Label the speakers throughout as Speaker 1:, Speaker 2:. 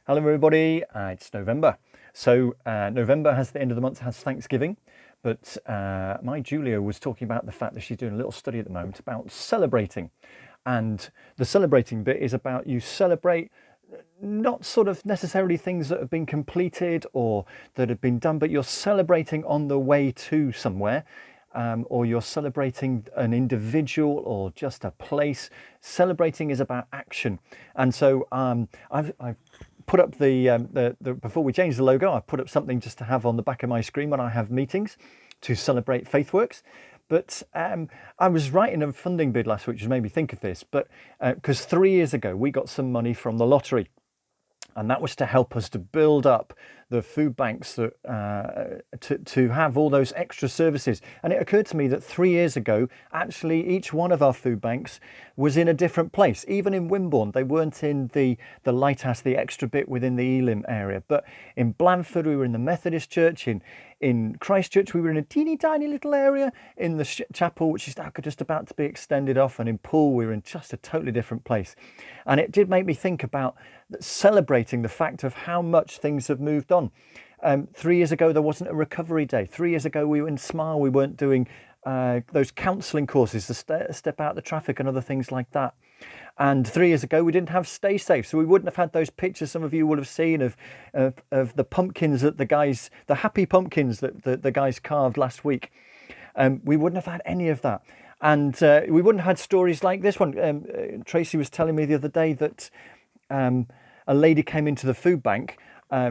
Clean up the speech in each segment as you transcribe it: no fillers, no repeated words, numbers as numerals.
Speaker 1: Hello everybody, it's November. So November has the end of the month, has Thanksgiving, but my Julia was talking about the fact that she's doing a little study at the moment about celebrating. And the celebrating bit is about you celebrate not sort of necessarily things that have been completed or that have been done, but you're celebrating on the way to somewhere. Or you're celebrating an individual or just a place. Celebrating is about action. And so I've put up the before we change the logo, I put up something just to have on the back of my screen when I have meetings to celebrate FaithWorks. But I was writing a funding bid last week, which made me think of this. But because 3 years ago we got some money from the lottery, and that was to help us to build up the food banks that, to have all those extra services. And it occurred to me that 3 years ago, actually, each one of our food banks was in a different place. Even in Wimborne, they weren't in the lighthouse, the extra bit within the Elim area. But in Blandford, we were in the Methodist Church. In Christchurch, we were in a teeny tiny little area. In the chapel, which is now just about to be extended off. And in Poole, we were in just a totally different place. And it did make me think about celebrating the fact of how much things have moved on. 3 years ago, there wasn't a recovery day. 3 years ago, we were in Smile. We weren't doing those counselling courses, the step out the traffic and other things like that. And 3 years ago, we didn't have Stay Safe. So we wouldn't have had those pictures some of you would have seen of the pumpkins that the happy pumpkins that the guys carved last week. We wouldn't have had any of that. And we wouldn't have had stories like this one. Tracy was telling me the other day that a lady came into the food bank.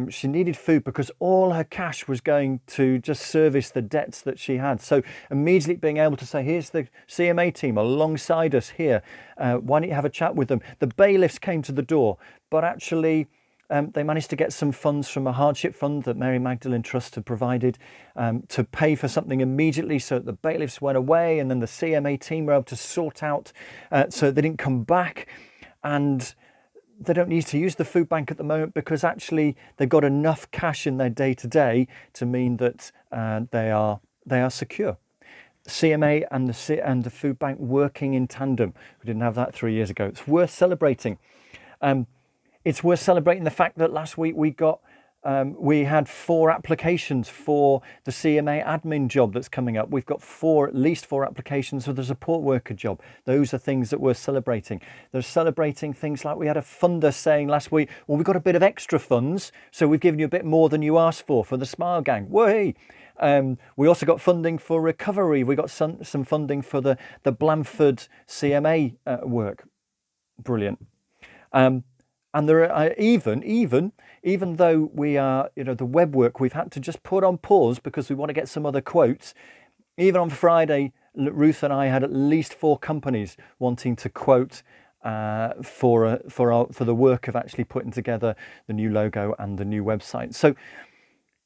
Speaker 1: She needed food because all her cash was going to just service the debts that she had. So immediately being able to say, here's the CMA team alongside us here. Why don't you have a chat with them? The bailiffs came to the door, but actually they managed to get some funds from a hardship fund that Mary Magdalene Trust had provided to pay for something immediately. So the bailiffs went away and then the CMA team were able to sort out so they didn't come back. And they don't need to use the food bank at the moment because actually they've got enough cash in their day-to-day to mean that they are secure. CMA and the food bank working in tandem. We didn't have that 3 years ago. It's worth celebrating. It's worth celebrating the fact that last week we had 4 applications for the CMA admin job that's coming up. We've got at least four applications for the support worker job. Those are things that we're celebrating. They're celebrating things like we had a funder saying last week, well, we've got a bit of extra funds, so we've given you a bit more than you asked for the Smile Gang. Way! We also got funding for recovery. We got some funding for the Blandford CMA work. Brilliant. And there are even though we are, the web work, we've had to just put on pause because we want to get some other quotes. Even on Friday, Ruth and I had at least 4 companies wanting to quote for the work of actually putting together the new logo and the new website. So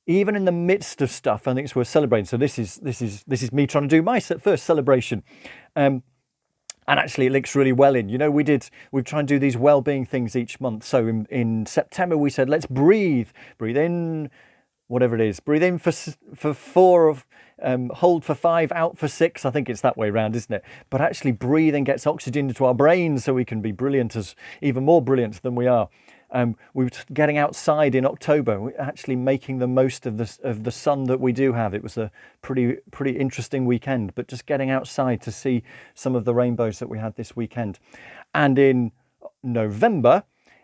Speaker 1: even in the midst of stuff, I think it's worth celebrating. So this is me trying to do my first celebration. And actually, it links really well in. We try and do these well-being things each month. So in September, we said, let's breathe in, whatever it is. Breathe in for 4, hold for 5, out for 6. I think it's that way around, isn't it? But actually, breathing gets oxygen into our brains so we can be even more brilliant than we are. We were getting outside in October. We're actually making the most of the sun that we do have. It was a pretty interesting weekend, but just getting outside to see some of the rainbows that we had this weekend. And in November,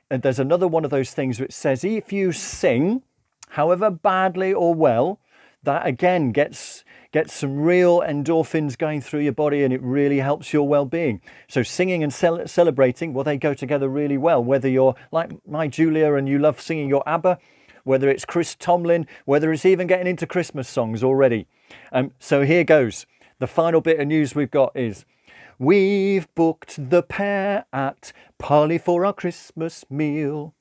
Speaker 1: there's another one of those things which says if you sing, however badly or well, that again gets some real endorphins going through your body and it really helps your well-being. So singing and celebrating, well, they go together really well. Whether you're like my Julia and you love singing your ABBA, whether it's Chris Tomlin, whether it's even getting into Christmas songs already. So here goes. The final bit of news we've got is, we've booked the pair at Parley for our Christmas meal.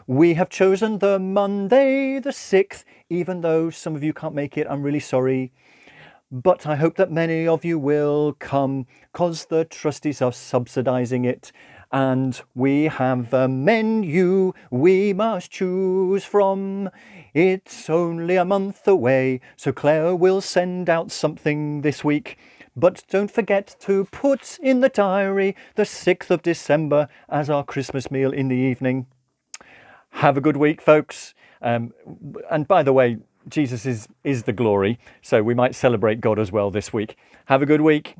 Speaker 1: We have chosen the Monday the 6th, even though some of you can't make it, I'm really sorry. But I hope that many of you will come, 'cause the trustees are subsidising it. And we have a menu we must choose from. It's only a month away, so Claire will send out something this week. But don't forget to put in the diary the 6th of December as our Christmas meal in the evening. Have a good week, folks. And by the way, Jesus is the glory, so we might celebrate God as well this week. Have a good week.